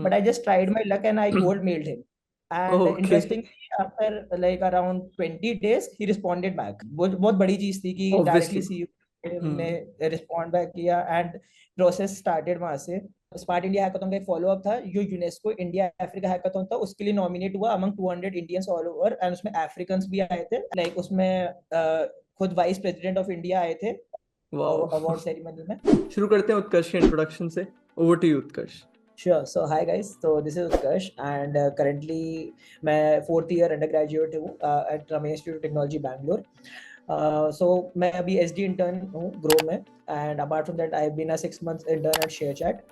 but I just tried my luck and I cold mailed him. And okay. interestingly, after like around 20 days, he responded back. बहुत बड़ी चीज थी कि obviously. Directly CEO ने respond back किया and process started वहां से. Smart India hackathon का एक फॉलो अप था जो यूनेस्को इंडिया अफ्रीका हैकाथॉन था, उसके लिए नॉमिनेट हुआ among 200 Indians all over, and उसमें अफ्रीकन्स भी आए थे. लाइक उसमें खुद वाइस प्रेसिडेंट ऑफ इंडिया आए थे वाओ. अवार्ड सेरेमनी में. शुरू करते हैं उत्कर्ष के इंट्रोडक्शन से. Over to you Utkarsh. Sure. So hi guys. So this is Utkarsh and currently मैं fourth year undergraduate हूँ at Ramesh Institute of Technology Bangalore. So मैं अभी SD intern हूँ Grow में, and apart from that I've been a 6 months intern at ShareChat.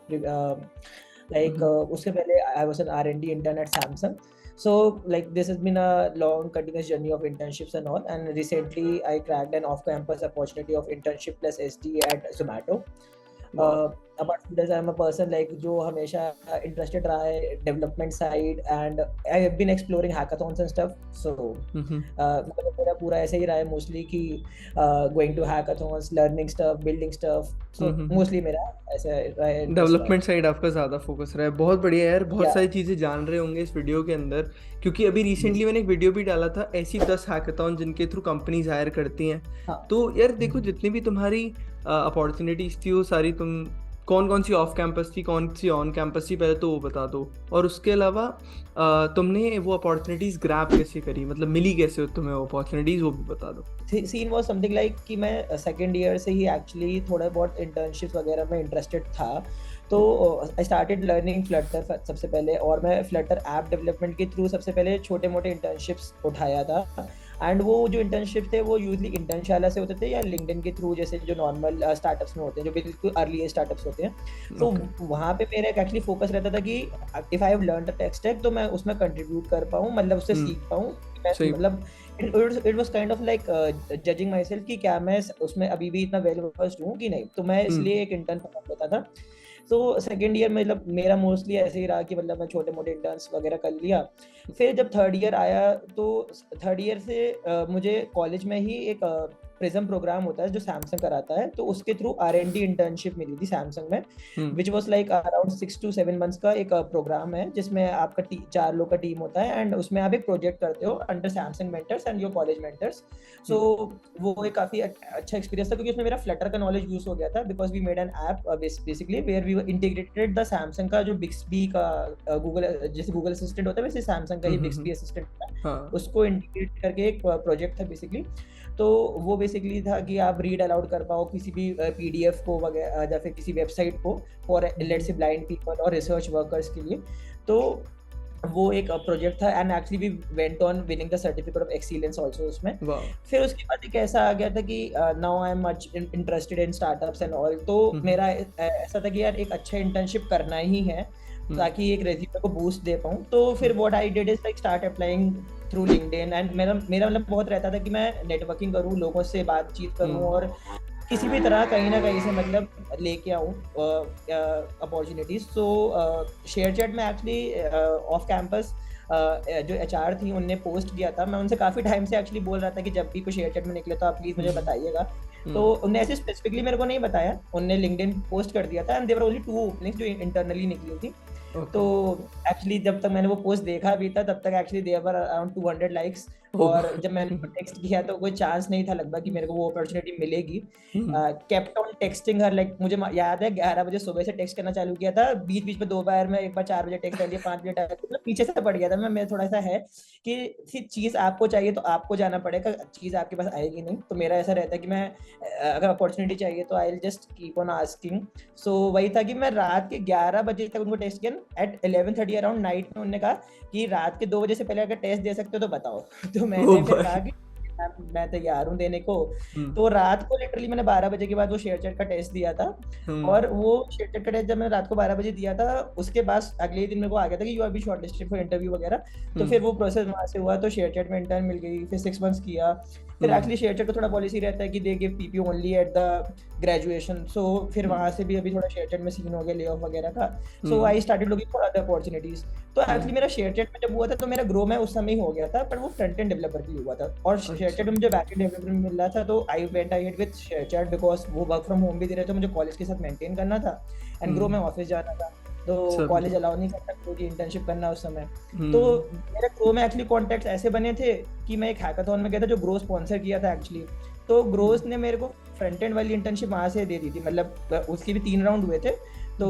उसके पहले I was an R&D intern at Samsung. So like this has been a long continuous journey of internships and all, and recently I cracked an off-campus opportunity of internship plus SD at Zomato. Apart from this, I'm a person like जो हमेशा interested रहा है development side, and I have been exploring hackathons and stuff. So मतलब मेरा पूरा ऐसे ही रहा है mostly कि going to hackathons, learning stuff, building stuff. So mostly मेरा ऐसे रहा है. डेवलपमेंट साइड आपका ज़्यादा फोकस रहा है. बहुत बढ़िया यार. बहुत सारी चीज़ें जान रहे होंगे इस वीडियो के अंदर, क्योंकि अभी रिसेंटली मैंने एक वीडियो भी डाला था ऐसी 10 हैकाथॉन जिनके थ्रू कंपनीज हायर करती हैं. तो यार देखो, जितनी भी तुम्हारी अपॉर्चुनिटीज थी वो सारी तुम कौन कौन सी ऑफ कैंपस थी, कौन सी ऑन कैंपस थी, पहले तो वो बता दो. और उसके अलावा तुमने वो अपॉर्चुनिटीज ग्रैब कैसे करी, मतलब मिली कैसे तुम्हें वो अपॉर्चुनिटीज, वो भी बता दो. सीन वाज समथिंग लाइक कि मैं सेकंड ईयर से ही एक्चुअली थोड़ा बहुत इंटर्नशिप्स वगैरह में इंटरेस्टेड था. तो आई स्टार्टेड लर्निंग फ्लटर सबसे पहले, और मैं फ्लटर ऐप डेवलपमेंट के थ्रू सबसे पहले छोटे मोटे इंटर्नशिप्स उठाया था. एंड वो जो इंटर्नशिप थे वो यूजली इंटर्नशाला से होते थे या लिंक्डइन के थ्रू, जैसे जो नॉर्मल स्टार्टअप्स में होते हैं, जो बिल्कुल अर्ली स्टार्टअप्स होते हैं. तो वहाँ पे मेरा एक्चुअली फोकस रहता था कि if I have learned the tech stack तो मैं उसमें कंट्रीब्यूट कर पाऊँ, मतलब उससे सीख पाऊँ. मतलब it was kind of like judging my self कि क्या मैं उसमें अभी भी इतना वेल वर्स्ड हूँ कि नहीं. तो मैं इसलिए एक इंटर्न करता था. तो सेकेंड ईयर में मतलब मेरा मोस्टली ऐसे ही रहा कि मतलब मैं छोटे मोटे इंटर्न्स वगैरह कर लिया. फिर जब थर्ड ईयर आया तो थर्ड ईयर से मुझे कॉलेज में ही एक प्रिज्म प्रोग्राम होता है जो सैमसंग कराता है, तो उसके थ्रू R&D इंटर्नशिप मिली थी सैमसंग में, which was like around 6 to 7 months का एक प्रोग्राम है जिसमें आपका 4 लोग का टीम होता है, एंड उसमें आप एक प्रोजेक्ट करते हो under Samsung mentors and your college mentors. So वो एक काफी अच्छा एक्सपीरियंस था क्योंकि उसमें मेरा फ्लटर का नॉलेज यूज हो गया था, because we made an app basically where we integrated the Samsung का जो बिक्सबी का गूगल, जैसे गूगल असिस्टेंट होता है वैसे सैमसंग का ही बिक्सबी असिस्टेंट था, उसको इंटीग्रेट करके एक प्रोजेक्ट था बेसिकली. तो वो बेसिकली था कि आप रीड अलाउड कर पाओ किसी भी PDF को वगैरह या फिर किसी वेबसाइट को for let's say blind people और रिसर्च वर्कर्स के लिए. तो वो एक प्रोजेक्ट था, and actually we went on winning the certificate of excellence also उसमें. फिर उसके बाद एक ऐसा आ गया था कि now I am much interested in startups and all. तो मेरा ऐसा था कि यार एक अच्छा इंटर्नशिप करना ही है ताकि एक रेज्यूमे को बूस्ट दे पाऊँ. तो फिर what I did is like start applying through LinkedIn, and मेरा मतलब बहुत रहता था कि मैं नेटवर्किंग करूँ, लोगों से बातचीत करूँ और किसी भी तरह कहीं ना कहीं से मतलब लेके आऊँ अपॉर्चुनिटीज. सो शेयरचैट में एक्चुअली ऑफ कैंपस जो HR थी उनने पोस्ट किया था. मैं उनसे काफी टाइम से एक्चुअली बोल रहा था कि जब भी कुछ शेयरचैट में निकले तो आप प्लीज मुझे बताइएगा. तो उन्होंने ऐसे स्पेसिफिकली मेरे को नहीं बताया, उन्होंने लिंक्डइन पोस्ट कर दिया था, and there were only 2 openings जो इंटरनली निकली थी. तो एक्चुअली जब तक मैंने वो पोस्ट देखा भी था तब तक actually there were around 200 likes, और जब मैंने टेक्स्ट किया तो कोई चांस नहीं था लगभग कि मेरे को वो अपॉर्चुनिटी मिलेगी. Kept on texting her, like मुझे याद है 11 बजे सुबह से टेक्स्ट करना चालू किया था, बीच बीच में 2 बार मैं, एक बार 4 बजे टेक्स्ट कर दिया, 5 बजे मतलब पीछे से पड़ गया था मैं. मेरा थोड़ा सा है कि चीज आपको चाहिए तो आपको जाना पड़ेगा, चीज आपके पास आएगी नहीं. तो मेरा ऐसा रहता है कि मैं अगर अपॉर्चुनिटी चाहिए तो I will just keep on asking. So वही था कि मैं रात के 11 बजे तक उनको टेस्ट किया. एट 11:30 अराउंड नाइट में उन्होंने कहा कि रात के 2 बजे से पहले अगर टेस्ट दे सकते हो तो बताओ. तो मैंने फिर कहा कि मैं तैयार हूँ देने को. तो रात को लिटरली मैंने 12 बजे के बाद वो शेयरचैट का टेस्ट दिया था, और वो शेयरचैट का टेस्ट जब मैंने रात को 12 बजे दिया था उसके बाद अगले दिन मेरे को आ गया था कि you R be shortlisted for interview वगैरह. तो फिर वो प्रोसेस वहां से हुआ, तो शेयरचैट में इंटर्न मिल गई, फिर 6 months किया. फिर एक्चुअली शेयरचैट का थोड़ा पॉलिसी रहता है कि they give PPO only at the graduation. So फिर वहां से भी अभी थोड़ा शेयरचैट में सीन हो गया ले ऑफ वगैरह का. So I started looking for other opportunities. तो एक्चुअली मेरा शेयरचैट में जब हुआ था तो मेरा ग्रो में उस समय ही हो गया था, पर वो फ्रंट एंड डेवलपर के लिए हुआ था, और शेयरचैट में मुझे बैक एंड डेवलपर में मिल रहा था. तो I went with ShareChat because वो वर्क फ्रॉम होम भी दे रहे थे, मुझे कॉलेज के साथ मेंटेन करना था, एंड ग्रो में ऑफिस जाना था. तो कॉलेज अलाउ नहीं करता क्योंकि इंटर्नशिप करना उस समय। तो मेरे ग्रो में एक्चुअली कॉन्टेक्ट ऐसे बने थे कि मैं एक हैकाथॉन में गया था जो ग्रो स्पॉन्सर किया था एक्चुअली। तो ग्रोस ने मेरे को फ्रंट एंड वाली इंटर्नशिप वहाँ से दे दी थी, मतलब उसके भी 3 राउंड हुए थे। तो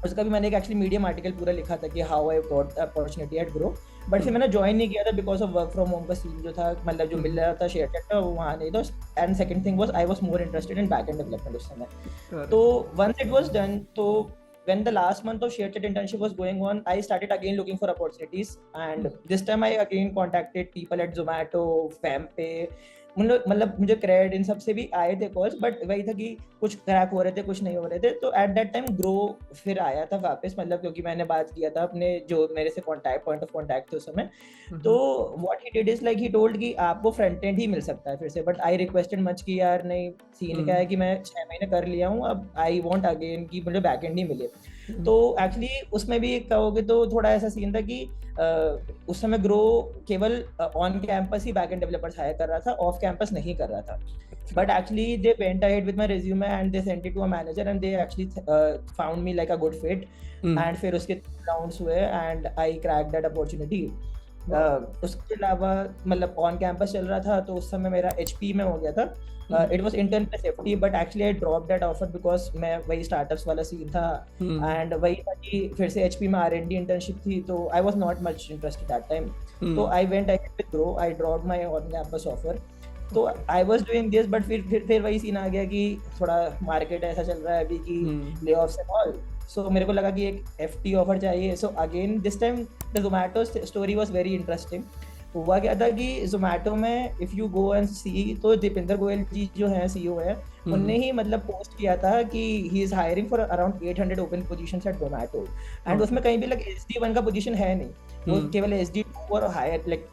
उसका भी मैंने एक एक्चुअली मीडियम आर्टिकल पूरा लिखा था कि how I got opportunity eight grow. But फिर मैंने ज्वाइन नहीं किया था because of work from home का सीन जो था, मतलब जो मिल रहा था शेयर चैट का, वो वहाँ नहीं था। And second thing was I was more interested in back and development उस समय। तो वंस इट वाज डन, तो when the last month of ShareChat internship was going on, I started again looking for opportunities, and this time I again contacted people at Zomato, FamPay, मतलब मुझे crate इन सब से भी आए थे calls, but वही था कि कुछ क्रैक हो रहे थे, कुछ नहीं हो रहे थे। तो एट दैट टाइम ग्रो फिर आया था वापस, मतलब क्योंकि मैंने बात किया था अपने जो मेरे से पॉइंट ऑफ कॉन्टैक्ट थे उस समय। तो what he did is like he told कि आपको फ्रंट एंड ही मिल सकता है फिर से, बट आई रिक्वेस्टेड मच कि यार नहीं, सीन क्या है कि मैं 6 महीने कर लिया हूँ, अब आई वांट अगेन कि मुझे बैक एंड ही मिले। तो एक्चुअली उसमें भी कहोगे तो थोड़ा ऐसा सीन था कि उस समय ग्रो केवल ऑन कैंपस ही बैक एंड डेवलपर्स हायर कर रहा था, ऑफ कैंपस नहीं कर रहा था। But actually they went ahead with my resume and they sent it to a manager and they actually found me like a good fit. And फिर उसके rounds हुए and I cracked that opportunity. उसके अलावा मतलब on campus चल रहा था, तो उस समय मेरा HP में हो गया था। It was intern plus FT, but actually I dropped that offer because मैं वही startups वाला सीन था, and वही था कि फिर से HP में R&D internship थी, तो I was not much interested that time. तो I went ahead with Grow. I dropped my on campus offer. तो I was doing this, but फिर वही सीन आ गया कि थोड़ा मार्केट ऐसा चल रहा है अभी कि layoffs and all. So मेरे को लगा कि एक FT ऑफर चाहिए. So again this time the Zomato story was very interesting. हुआ क्या था कि Zomato में इफ यू गो एंड सी, तो दीपेंद्र गोयल जी जो हैं CEO है, उनने ही मतलब पोस्ट किया था कि he is hiring for around 800 open positions at Zomato, and उसमें कहीं भी लाइक SD1 का पोजीशन है नहीं, वो केवल SD2 और हायर लाइक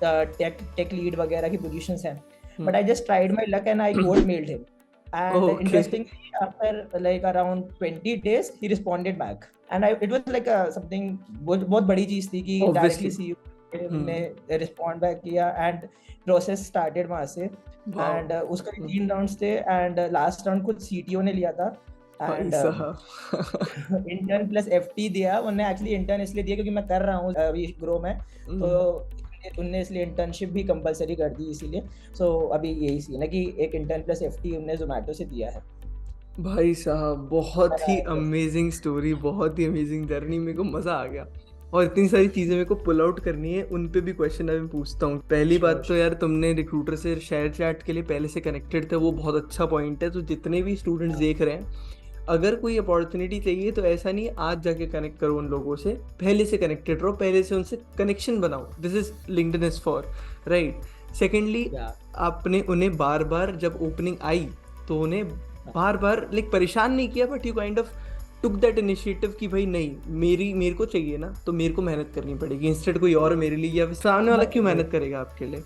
टेक लीड वगैरह की पोजीशंस हैं। But I just tried my luck and I cold meld him, and interestingly after like around 20 days he responded back, and it was like something बहुत बड़ी चीज थी कि directly CEO ने respond back किया एंड प्रोसेस स्टार्टेड वहां से। And उसका 3 राउंड्स थे एंड लास्ट राउंड खुद CTO ने लिया था एंड इंटर्न प्लस FT दिया। उन्होंने एक्चुअली इंटर्न इसलिए दिया क्योंकि मैं कर रहा हूँ अभी ग्रो में, तो उनने इसलिए इंटर्नशिप भी कंपलसरी कर दी इसीलिए। सो अभी यही सीन है कि एक इंटर्न प्लस FT उन्होंने Zomato से दिया है। भाई साहब बहुत ही अमेजिंग स्टोरी, बहुत ही अमेजिंग जर्नी, मेरे को मजा आ गया। और इतनी सारी चीजें मेरे को पुल आउट करनी है, उन पे भी क्वेश्चन अभी पूछता हूँ। पहली बात तो यार तुमने रिक्रूटर से शेयर चैट के लिए पहले से कनेक्टेड थे, वो बहुत अच्छा पॉइंट है। तो जितने भी स्टूडेंट्स देख रहे हैं, अगर कोई अपॉर्चुनिटी चाहिए तो ऐसा नहीं आज जाके कनेक्ट करो उन लोगों से, पहले से कनेक्टेड रहो, पहले से उनसे कनेक्शन बनाओ। This is LinkedIn is for right. Secondly आपने उन्हें बार बार जब ओपनिंग आई तो उन्हें बार बार लाइक परेशान नहीं किया, but you kind of took that initiative कि भाई नहीं, मेरे को चाहिए ना तो मेरे को मेहनत करनी पड़ेगी, इंस्टेड कोई और मेरे लिए, या सामने वाला क्यों मेहनत करेगा आपके लिए।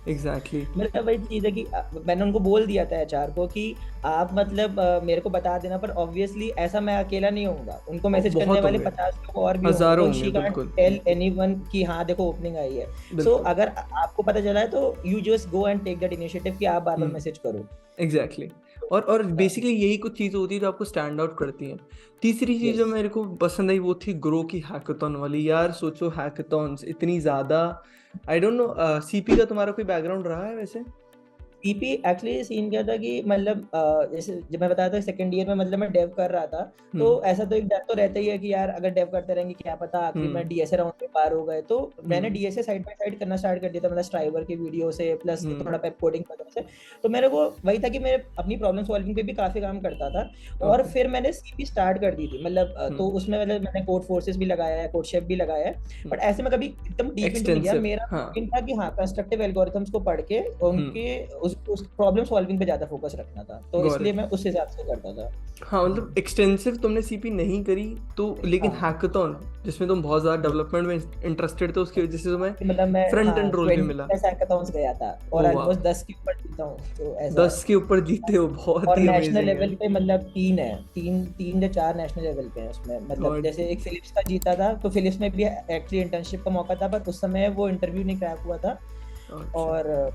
एग्जैक्टली मतलब वही चीज है कि मैंने उनको बोल दिया था HR को कि आप मतलब मेरे को बता देना, पर ऑब्वियसली ऐसा मैं अकेला नहीं होऊंगा, उनको मैसेज करने वाले 50 लोग और भी होंगे, टेल एनीवन कि हाँ देखो ओपनिंग आई है। सो अगर आपको पता चला है तो you just go and take that initiative कि आप बार बार मैसेज करो। एग्जैक्टली और बेसिकली यही कुछ चीज़ होती है जो आपको स्टैंड आउट करती हैं। तीसरी चीज़ जो मेरे को पसंद आई वो थी ग्रो की हैकाथॉन वाली। यार सोचो हैकाथॉन्स इतनी ज़्यादा, आई डोंट नो CP का तुम्हारा कोई बैकग्राउंड रहा है वैसे? CP एक्चुअली सीन क्या था कि मतलब जैसे जब मैं बताया था सेकंड ईयर में मतलब मैं डेव कर रहा था, तो ऐसा तो एक डर तो रहता ही है कि यार अगर डेव करते रहेंगे क्या पता आखिर में DSA राउंड में पार हो गए। तो मैंने DSA साइड बाय साइड करना स्टार्ट कर दिया था, मतलब स्ट्राइवर की वीडियो से प्लस थोड़ा पेप कोडिंग वगैरह से। तो मेरे को वही था कि मैं अपनी प्रॉब्लम सॉल्विंग पे भी काफी काम करता था, और फिर मैंने CP स्टार्ट कर दी थी। मतलब तो उसमें मतलब मैंने कोड फोर्सेस भी लगाया है, कोड शेफ भी लगाया है, बट ऐसे में कभी एकदम डीप इनटू नहीं गया। मेरा मेन था कि हाँ कंस्ट्रक्टिव एल्गोरिथम्स को पढ़ के उनके उस प्रॉब्लम सॉल्विंग पे ज्यादा फोकस रखना था, तो इसलिए मैं उस हिसाब से करता था। हाँ मतलब एक्सटेंसिव तुमने CP नहीं करी तो, लेकिन हैकाथॉन जिसमें तुम बहुत ज्यादा डेवलपमेंट में इंटरेस्टेड थे उसकी वजह से तुम्हें मतलब मैं फ्रंट एंड रोल भी मिला। हैकाथॉन्स गया था और ऑलमोस्ट 10 के ऊपर जीता हूं, तो ऐसा 10 के ऊपर जीते हो, बहुत ही नेशनल लेवल पे मतलब 3 है, 3 या 4 नेशनल लेवल पे है उसमें। मतलब जैसे एक फिलिप्स का जीता था, तो फिलिप्स में भी एक्चुअली इंटर्नशिप का मौका था, पर उस समय वो इंटरव्यू नहीं क्रैक हुआ था। और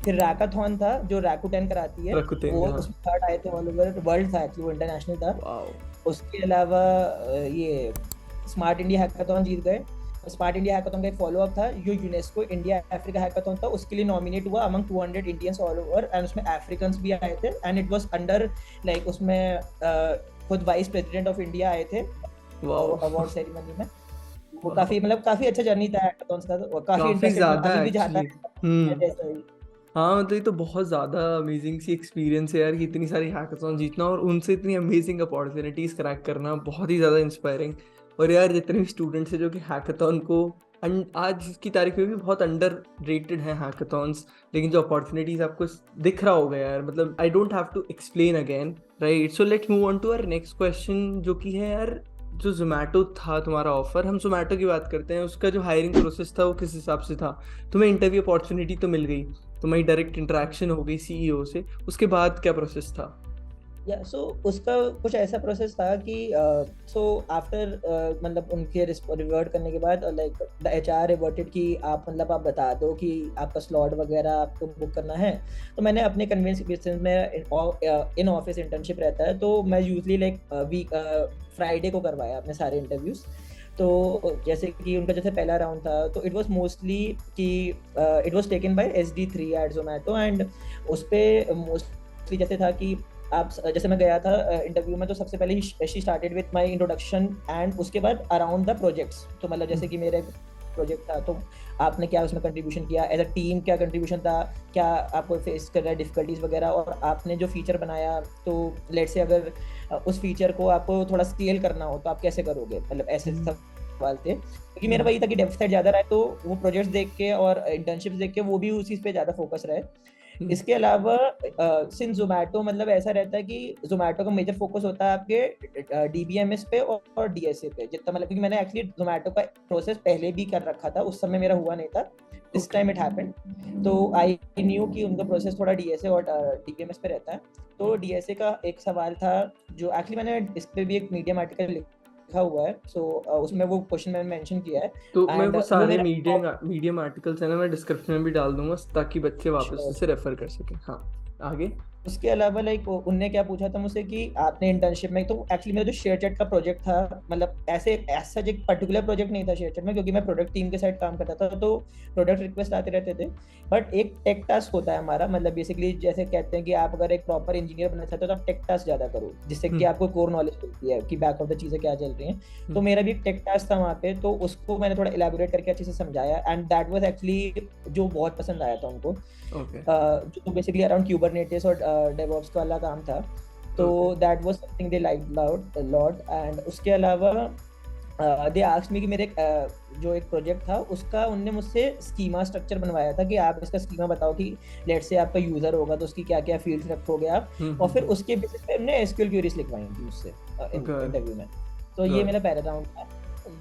फिर रैकाथॉन था जो रैकुटेन कराती है, वो उसमें थर्ड आए थे ऑल ओवर वर्ल्ड था, एक्चुअली वो इंटरनेशनल था। उसके अलावा ये स्मार्ट इंडिया हैकाथॉन जीत गए। स्मार्ट इंडिया हैकाथॉन का एक फॉलो अप था जो यूनेस्को इंडिया अफ्रीका हैकाथॉन था, उसके लिए नॉमिनेट हुआ among 200 Indians all over, and उसमें अफ्रीकन्स भी आए थे, and it was under like उसमें खुद वाइस प्रेसिडेंट ऑफ इंडिया आए थे अवार्ड सेरेमनी में। वो काफी मतलब काफी अच्छा जर्नी था हैकाथॉन्स का, तो काफी इंटरेस्टिंग अभी भी जाता है जैसा ही। हाँ मतलब ये तो बहुत ज़्यादा अमेजिंग सी एक्सपीरियंस है यार कि इतनी सारी हैकाथॉन जीतना और उनसे इतनी अमेजिंग अपॉर्चुनिटीज़ क्रैक करना, बहुत ही ज़्यादा इंस्पायरिंग। और यार जितने भी स्टूडेंट्स हैं जो कि हैकाथॉन को आज की तारीख में भी बहुत अंडर रेटेड है हैकाथॉन्स, लेकिन जो अपॉर्चुनिटीज़ आपको दिख रहा होगा यार, मतलब I don't have to explain again, right. So let's move on to our next question, जो कि है यार जो जोमेटो था तुम्हारा ऑफर, हम जोमेटो की बात करते हैं, उसका जो हायरिंग प्रोसेस था वो किस हिसाब से था? तुम्हें इंटरव्यू अपॉर्चुनिटी तो मिल गई, तुम्हारी डायरेक्ट इंटरेक्शन हो गई सीईओ से, उसके बाद क्या प्रोसेस था? या सो उसका कुछ ऐसा प्रोसेस था कि सो आफ्टर मतलब उनके रिवर्ट करने के बाद लाइक द एचआर रिवर्टेड कि आप मतलब आप बता दो कि आपका स्लॉट वगैरह आपको बुक करना है। तो मैंने अपने कन्वेंस बेसिस में इन ऑफिस इंटर्नशिप रहता है, तो मैं यूजली लाइक वीक फ्राइडे को करवाया अपने सारे इंटरव्यूज। तो जैसे कि उनका जैसे पहला राउंड था तो इट वाज मोस्टली कि it was taken by SD3 at Zomato, and उस पर मोस्टली जैसे था कि आप जैसे मैं गया था इंटरव्यू में, तो सबसे पहले ही she started with my introduction and उसके बाद अराउंड द प्रोजेक्ट्स। तो मतलब जैसे कि मेरा प्रोजेक्ट था तो आपने क्या उसमें कंट्रीब्यूशन किया, एज अ टीम क्या कंट्रीब्यूशन था, क्या आपको फेस कर रहा है डिफिकल्टीज वगैरह, और आपने जो फीचर बनाया तो लेट्स से अगर उस फीचर को आपको थोड़ा स्केल करना हो तो आप कैसे करोगे, मतलब ऐसे सब सवाल थे। क्योंकि मेरा वही था कि डेव साइड ज़्यादा रहे तो वो प्रोजेक्ट्स देख के और इंटर्नशिप्स देख के वो भी उसी पे ज़्यादा फोकस रहे। इसके अलावा सिंस जोमेटो मतलब ऐसा रहता है कि जोमेटो का मेजर फोकस होता है आपके DBMS पे और DSA पे जितना, मतलब क्योंकि मैंने एक्चुअली जोमेटो का प्रोसेस पहले भी कर रखा था, उस समय मेरा हुआ नहीं था, दिस टाइम इट हैपेंड। तो आई न्यू कि उनका प्रोसेस थोड़ा DSA और DBMS पे रहता है। तो DSA का एक सवाल था जो एक्चुअली मैंने इस पे भी एक मीडियम आर्टिकल लिखा हुआ है, सो उसमें वो क्वेश्चन मैंने मेंशन किया है। तो मैं वो सारे मीडियम आर्टिकल्स है ना, मैं डिस्क्रिप्शन में भी डाल दूंगा ताकि बच्चे वापस उसे रेफर कर सकें। हाँ आगे। उसके अलावा लाइक उनने क्या पूछा था मुझसे कि आपने इंटर्नशिप में, तो एक्चुअली मेरा जो शेयर चैट का प्रोजेक्ट था, मतलब ऐसे ऐसा एक पर्टिकुलर प्रोजेक्ट नहीं था शेयर चैट में, क्योंकि मैं प्रोडक्ट टीम के साथ काम करता था तो प्रोडक्ट रिक्वेस्ट आते रहते थे। बट एक टेक टास्क होता है हमारा, मतलब बेसिकली जैसे कहते हैं कि आप अगर एक प्रॉपर इंजीनियर बनना चाहते हो तो आप टेक टास्क ज्यादा करो, जिससे कि आपको कोर नॉलेज मिलती है कि बैक ऑफ द चीजें क्या चल रही हैं। तो मेरा भी एक टेक टास्क था वहाँ पे, तो उसको मैंने थोड़ा इलेबोरेट करके अच्छे से समझाया, एंड दैट वाज एक्चुअली जो बहुत पसंद आया था उनको। जो बेसिकली अराउंड क्यूबरनेटिस और डेवऑप्स वाला काम था, तो that was something they liked lot. And उसके अलावा दे आस्क्ड मी कि मेरे जो एक प्रोजेक्ट था उसका उनने मुझसे स्कीमा स्ट्रक्चर बनवाया था कि आप इसका स्कीमा बताओ कि लेट्स से आपका यूजर होगा तो उसकी क्या क्या फील्ड्स रखोगे आप, और फिर उसके बेसिस पे हमने SQL क्वेरीज लिखवाई थी उससे इंटरव्यू में। तो ये मेरा पहला राउंड था।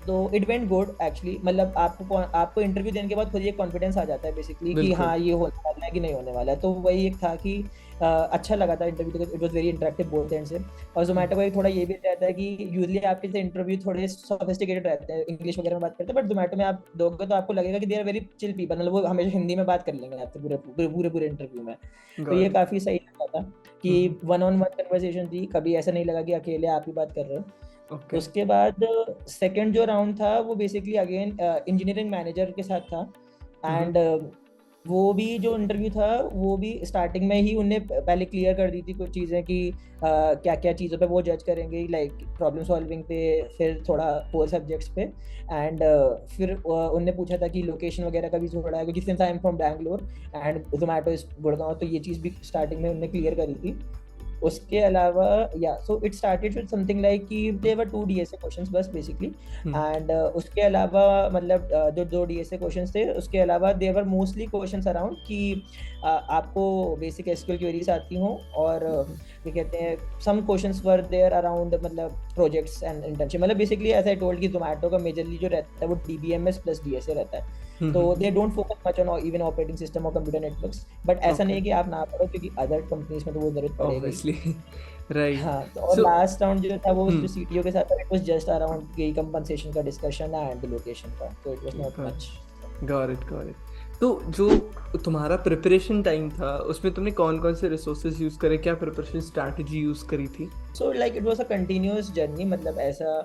तो इट वेंट गुड एक्चुअली, मतलब आपको इंटरव्यू देने के बाद खुद ये कॉन्फिडेंस आ जाता है बेसिकली कि हाँ ये होने वाला है कि नहीं होने वाला है। तो वही एक था कि अच्छा लगा था interview, it was very interactive both and से। और जोमेटो का थोड़ा ये भी रहता है कि यूजुअली आपके से इंटरव्यू थोड़े सोफिस्टिकेटेड रहते हैं, इंग्लिश वगैरह में बात करते हैं, बट जोमेटो में आप दोगे तो आपको लगेगा कि they are very chill people, मतलब वो हमेशा हिंदी में बात कर लेंगे आपसे पूरे इंटरव्यू में। तो ये काफी सही लगा था कि वन ऑन वन कन्वर्सेशन थी, कभी ऐसा नहीं लगा कि अकेले आप ही बात कर रहे हो। Okay. उसके बाद सेकंड जो राउंड था वो बेसिकली अगेन इंजीनियरिंग मैनेजर के साथ था, एंड वो भी जो इंटरव्यू था वो भी स्टार्टिंग में ही उन्हें पहले क्लियर कर दी थी कुछ चीज़ें कि क्या क्या चीज़ों पे वो जज करेंगे, लाइक प्रॉब्लम सॉल्विंग पे, फिर थोड़ा कोर सब्जेक्ट्स पे, एंड फिर उनने पूछा था कि लोकेशन वगैरह का भी थोड़ा है, क्योंकि since I am from Bangalore and Zomato is Gurgaon, तो ये चीज़ भी स्टार्टिंग में उन्होंने क्लियर करी थी। उसके अलावा या so it started with something like कि देयर वर 2 DSA क्वेश्चंस बस बेसिकली, एंड उसके अलावा मतलब जो 2 DSA क्वेश्चंस थे, उसके अलावा there were mostly questions around कि आपको बेसिक SQL क्वेरीज आती हो, और क्या कहते हैं some questions were there around मतलब प्रोजेक्ट्स एंड इंटर्नशिप, मतलब बेसिकली ऐसा आई टोल्ड कि जोमेटो का मेजरली जो रहता है वो DBMS प्लस DSA रहता है, तो they don't focus much on even operating system और कंप्यूटर नेटवर्क्स, बट ऐसा नहीं है कि आप ना पढ़ो, क्योंकि अदर कंपनीज में तो वो जरूरत पड़ेगी। राइट। हाँ, तो और लास्ट राउंड जो था वो जो CTO के साथ था, इट वाज जस्ट अराउंड की कंपनसेशन का डिस्कशन एंड लोकेशन का, तो it was not much. Got it. तो जो तुम्हारा प्रिपरेशन टाइम था उसमें तुमने कौन कौन से रिसोर्सेज यूज करे, क्या प्रिपरेशन स्ट्रैटेजी यूज करी थी? So like it was a continuous journey, मतलब ऐसा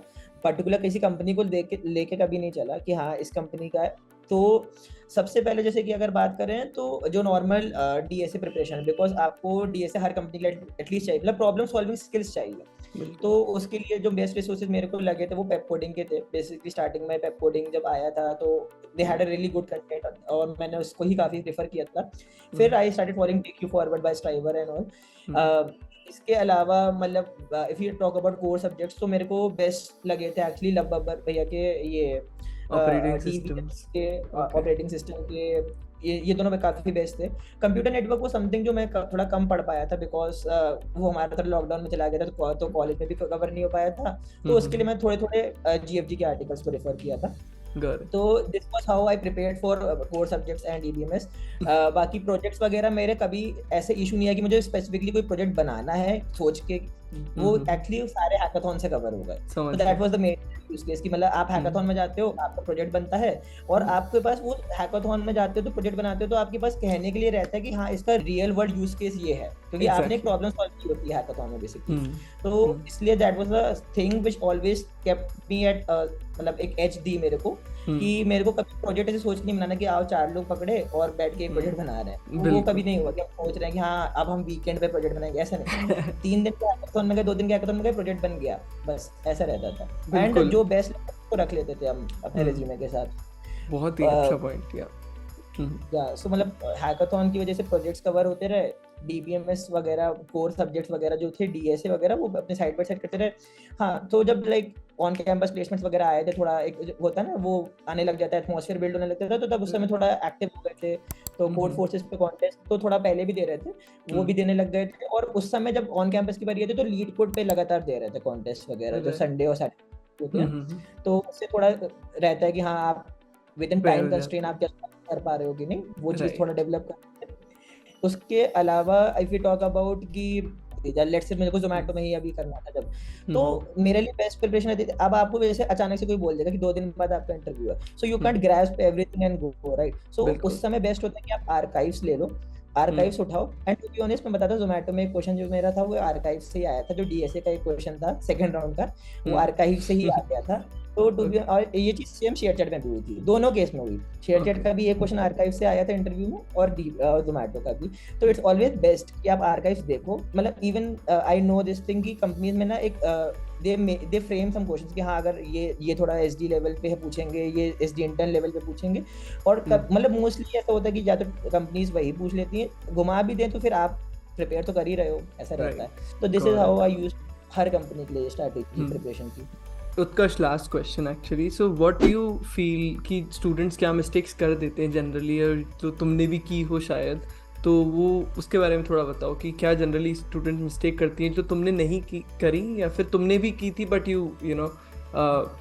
पर्टिकुलर किसी कंपनी को लेके कभी नहीं चला कि हाँ इस कंपनी का है। तो सबसे पहले जैसे कि अगर बात करें तो जो नॉर्मल डीएसए प्रिपरेशन है, बिकॉज आपको डीएसए हर कंपनी के लिए एटलीस्ट चाहिए, मतलब प्रॉब्लम सॉल्विंग स्किल्स चाहिए। तो उसके लिए जो बेस्ट रिसोर्सेज मेरे को लगे थे वो पेप कोडिंग के थे। बेसिकली स्टार्टिंग में पेप कोडिंग जब आया था तो they had a really good content और मैंने उसको ही काफी प्रेफर किया था। फिर I started following take you forward by Striver and all. इसके अलावा मतलब if you talk about core subjects तो मेरे को बेस्ट लगे थे एक्चुअली लव बब्बर भैया के ये ऑपरेटिंग के ऑपरेटिंग सिस्टम के, ये दोनों में काफी बेस्ट थे। कंप्यूटर नेटवर्क वो समथिंग जो मैं थोड़ा कम पढ़ पाया था बिकॉज वो हमारा थोड़ा लॉकडाउन में चला गया था तो कॉलेज में भी कवर नहीं हो पाया था। तो उसके लिए मैं थोड़े थोड़े जीएफजी के आर्टिकल्स को रेफर किया था। तो this was how I prepared for core subjects and EBMS. बाकी प्रोजेक्ट्स वगैरह मेरे कभी ऐसे इशू नहीं है कि मुझे स्पेसिफिकली कोई प्रोजेक्ट बनाना है सोच के, वो एक्चुअली सारे हैकाथॉन से कवर हो गए। तो that was the main use case कि मतलब आप हैकाथॉन में जाते हो, आपका प्रोजेक्ट बनता है और आपके पास वो हैकाथॉन में जाते हो तो प्रोजेक्ट बनाते हो तो आपके पास कहने के लिए रहता है कि हाँ इसका रियल वर्ल्ड यूज केस ये है, क्योंकि आपने एक प्रॉब्लम सॉल्व की होती है हैकाथॉन में बेसिकली। तो इसलिए that was the thing which always kept me at मतलब एक एज दी मेरे को कि मेरे को कभी प्रोजेक्ट ऐसे सोच नहीं बनाना कि आओ 4 लोग पकड़े और बैठ के एक प्रोजेक्ट बना रहे हैं, वो कभी नहीं हुआ कि हम सोच रहे हैं कि हाँ अब हम वीकेंड पे प्रोजेक्ट बनाएंगे, ऐसा नहीं। 3 दिन के हैकाथॉन में गए, 2 दिन के हैकाथन में गए, प्रोजेक्ट बन गया, बस ऐसा रहता था। एंड जो बेस्ट को रख लेते थे हम अपने रिज्यूमे के साथ। बहुत ही अच्छा पॉइंट या सो मतलब हैकाथॉन की वजह से प्रोजेक्ट्स कवर होते रहे, डीबीएमएस वगैरह कोर सब्जेक्ट्स वगैरह जो थे डीएसए वगैरह वो अपने साइड बाय साइड करते रहे। हाँ तो जब लाइक ऑन कैंपस प्लेसमेंट्स वगैरह आए थे, थोड़ा एक होता है ना वो आने लग जाता है, एटमॉस्फेयर बिल्ड होने लगता था, तो तब उस समय थोड़ा एक्टिव हो गए थे। तो कोड फोर्सेस पे कॉन्टेस्ट तो थोड़ा पहले भी दे रहे थे, वो भी देने लग गए थे। और उस समय जब ऑन कैंपस की बारी आती तो लीड कोड पे लगातार दे रहे थे कॉन्टेस्ट वगैरह जो संडे और सैटरडे होते हैं। तो उससे थोड़ा रहता है कि हाँ आप विद इन टाइम कंस्ट्रेंट आप क्या कर पा रहे हो कि नहीं, वो चीज थोड़ा डेवलप कर। उसके अलावा इफ यू टॉक अबाउट कि लेट्स से मेरे को जोमेटो में ही अभी करना था जब, तो मेरे लिए बेस्ट प्रिपरेशन रहती थी। अब आपको जैसे अचानक से कोई बोल देगा कि 2 दिन बाद आपका इंटरव्यू है, so you can't grasp everything and go right. So उस समय बेस्ट होता है कि आप आर्काइव्स ले लो, आर्काइव्स उठाओ। एंड टू बी ऑनेस्ट मैं बताता हूँ, जोमेटो में एक क्वेश्चन जो मेरा था वो आर्काइव से ही आया था, जो डीएसए का एक क्वेश्चन था सेकंड राउंड का, वो आर्काइव से ही आ गया था। तो और ये चीज सेम शेयरचैट में भी हुई थी, दोनों केस में हुई। शेयरचैट का भी एक क्वेश्चन आर्काइव से आया था इंटरव्यू में और जोमेटो का भी। तो इट्स ऑलवेज बेस्ट कि आप आर्काइव्स देखो। मतलब even I know this thing कि कंपनीज में ना एक दे फ्रेम सम क्वेश्चंस कि हाँ अगर ये थोड़ा एसडी लेवल पे है पूछेंगे, ये एसडी इंटर्न लेवल पे पूछेंगे। और मतलब मोस्टली ऐसा होता है कि या तो कंपनीज वही पूछ लेती हैं, घुमा भी दें तो फिर आप प्रिपेयर तो कर ही रहे हो, ऐसा रहता है। तो this is how I use हर कंपनी के लिए स्ट्रैटेजी प्रिपरेशन की। Utkarsh, last question actually, so what do you feel कि स्टूडेंट्स क्या मिस्टेक्स कर देते हैं जनरली, और जो तुमने भी की हो शायद, तो वो उसके बारे में थोड़ा बताओ कि क्या जनरली स्टूडेंट मिस्टेक करती हैं जो तुमने नहीं करी या फिर तुमने भी की थी बट यू नो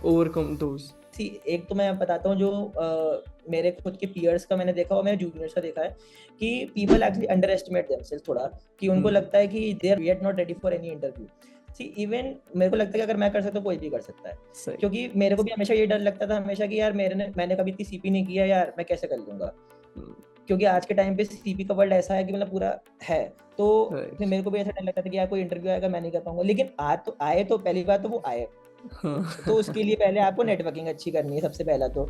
ओवरकम दोस। एक तो मैं बताता हूँ जो मेरे खुद के पीयर्स का मैंने देखा और मेरे जूनियर्स का देखा है कि people actually underestimate themselves थोड़ा, कि उनको लगता है कि they are yet not ready for any interview. Even मेरे को लगता है कि अगर मैं कर सकता हूँ कोई भी कर सकता है, क्योंकि मेरे को भी हमेशा ये डर लगता था हमेशा कि यार मैंने कभी इतनी सीपी नहीं किया, यार मैं कैसे कर लूंगा। क्योंकि आज के टाइम पे सीपी का वर्ल्ड ऐसा है कि मतलब पूरा है, तो फिर मेरे को भी ऐसा डर लगता था कि यार कोई इंटरव्यू आएगा मैं नहीं कर पाऊंगा। लेकिन आए तो पहली बात तो वो आए, तो उसके लिए पहले आपको नेटवर्किंग अच्छी करनी है सबसे पहला। तो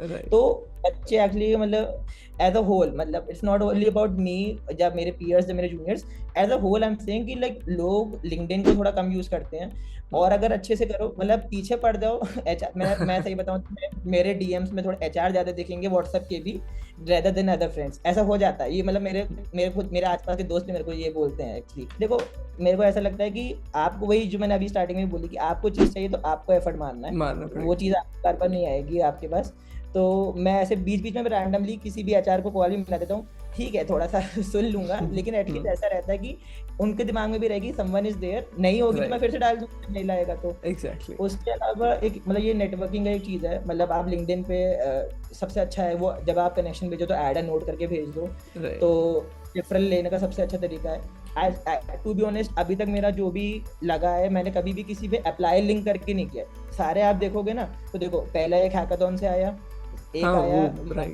बच्चे एक्चुअली मतलब एज अ होल, मतलब it's not only about me, जब मेरे पीयर्स जब मेरे juniors, as a whole I am saying कि लाइक लोग लिंक्डइन को थोड़ा कम यूज करते हैं। और अगर अच्छे से करो, मतलब पीछे पड़ जाओ एचआर, मैं सही बताऊं मेरे डीएम्स में थोड़ा एचआर ज्यादा दिखेंगे व्हाट्सएप के भी रेदर देन अदर फ्रेंड्स, ऐसा हो जाता है। ये मतलब मेरे आसपास के दोस्त मेरे को ये बोलते हैं एक्चुअली। देखो मेरे को ऐसा लगता है कि आपको वही जो मैंने अभी स्टार्टिंग में बोली कि आपको चीज चाहिए तो आपको एफर्ट मारना है, वो चीज आपके पर नहीं आएगी आपके पास। तो मैं ऐसे बीच बीच में रैंडमली किसी भी एचआर को कॉल भी मिला देता हूँ, ठीक है थोड़ा सा सुन लूंगा, लेकिन एटलीस्ट ऐसा रहता है कि उनके दिमाग में भी रहेगी समवन इज देयर, नहीं होगी तो मैं फिर से डाल दूंगा, नहीं लाएगा तो। एग्जैक्टली। उसके अलावा एक मतलब ये नेटवर्किंग का एक चीज है, मतलब आप लिंक्डइन पे सबसे अच्छा है वो जब आप कनेक्शन भेजो तो ऐड नोट करके भेज दो, तो रेफरल लेने का सबसे अच्छा तरीका है। टू बी ऑनेस्ट अभी तक मेरा जो भी लगा है मैंने कभी भी किसी पे अप्लाई लिंक करके नहीं किया। सारे आप देखोगे ना तो देखो पहला एक हैकाथॉन से आया, एक आया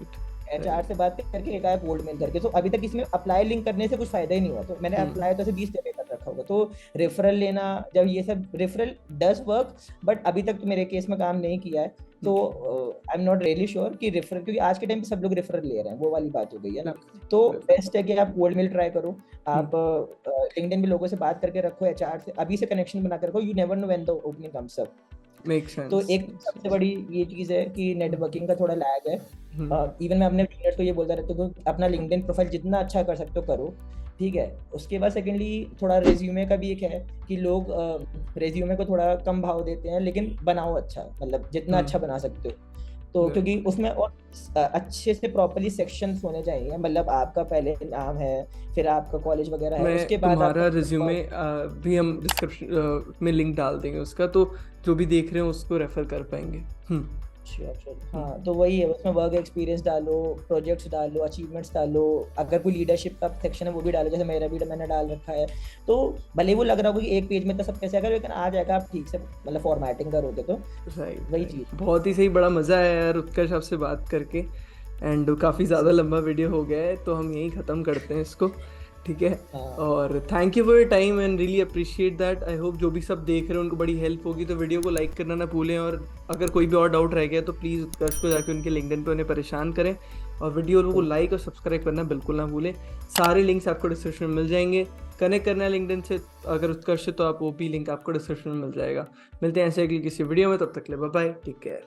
एचआर से बात करके, एक आया कोल्ड मेल करके। तो अभी तक इसमें अप्लाई लिंक करने से कुछ फायदा ही नहीं हुआ, तो मैंने अप्लाई तो 20 जगह कर रखा होगा। तो रेफरल लेना, जब ये सब रेफरल डज वर्क, बट अभी तक तो मेरे केस में काम नहीं किया है, तो I am not really sure कि रेफरल, क्योंकि आज के टाइम पे सब लोग रेफरल ले रहे हैं, वो वाली बात हो गई है ना। तो बेस्ट है कि आप कोल्ड मेल ट्राई करो, आप लिंक्डइन पे लोगों से बात करके रखो, एचआर से अभी से कनेक्शन बना कर रखो, you never know when the opening comes up. तो एक सबसे बड़ी ये चीज है कि नेटवर्किंग का थोड़ा लैग है। इवन मैं अपने ट्रेनर्स को ये बोलता रहता हूँ कि अपना लिंक्डइन प्रोफाइल जितना अच्छा कर सकते हो करो, ठीक है। उसके बाद सेकेंडली थोड़ा रेज्यूमे का भी एक है कि लोग रेज्यूमे को थोड़ा कम भाव देते हैं, लेकिन बनाओ अच्छा, मतलब जितना अच्छा बना सकते हो। तो क्योंकि उसमें और अच्छे से प्रॉपर्ली सेक्शंस होने चाहिए, मतलब आपका पहले नाम है, फिर आपका कॉलेज वगैरह है, उसके बाद तुम्हारा रिज्यूमे भी हम डिस्क्रिप्शन में लिंक डाल देंगे उसका, तो जो भी देख रहे हैं उसको रेफर कर पाएंगे। हाँ, तो वही है, उसमें वर्क एक्सपीरियंस डालो, प्रोजेक्ट्स डालो, अचीवमेंट्स डालो, अगर कोई लीडरशिप का सेक्शन है वो भी डालो, जैसे मेरा भी मैंने डाल रखा है। तो भले वो लग रहा हो कि एक पेज में तो सब कैसे आएगा, लेकिन आ जाएगा, आप ठीक से मतलब फॉर्मेटिंग करोगे तो वही चीज़। बहुत ही सही, बड़ा मज़ा आया यार उत्कर्ष आपसे बात करके, एंड काफ़ी ज़्यादा लंबा वीडियो हो गया है, तो हम यहीं ख़त्म करते हैं इसको, ठीक है। और thank you for your time and really appreciate that. I hope जो भी सब देख रहे हैं उनको बड़ी हेल्प होगी, तो वीडियो को लाइक करना ना भूलें, और अगर कोई भी और डाउट रह गया तो प्लीज़ उत्कर्ष को जाके उनके लिंक्डइन पे उन्हें परेशान करें, और वीडियो को लाइक और सब्सक्राइब करना बिल्कुल ना भूलें। सारे लिंक्स आपको डिस्क्रिप्शन में मिल जाएंगे। कनेक्ट करना है लिंक्डइन से अगर उत्कर्ष से, तो आप वो भी लिंक आपको डिस्क्रिप्शन में मिल जाएगा। मिलते हैं ऐसे अगली किसी वीडियो में, तब तक के लिए बाय बाय, टेक केयर।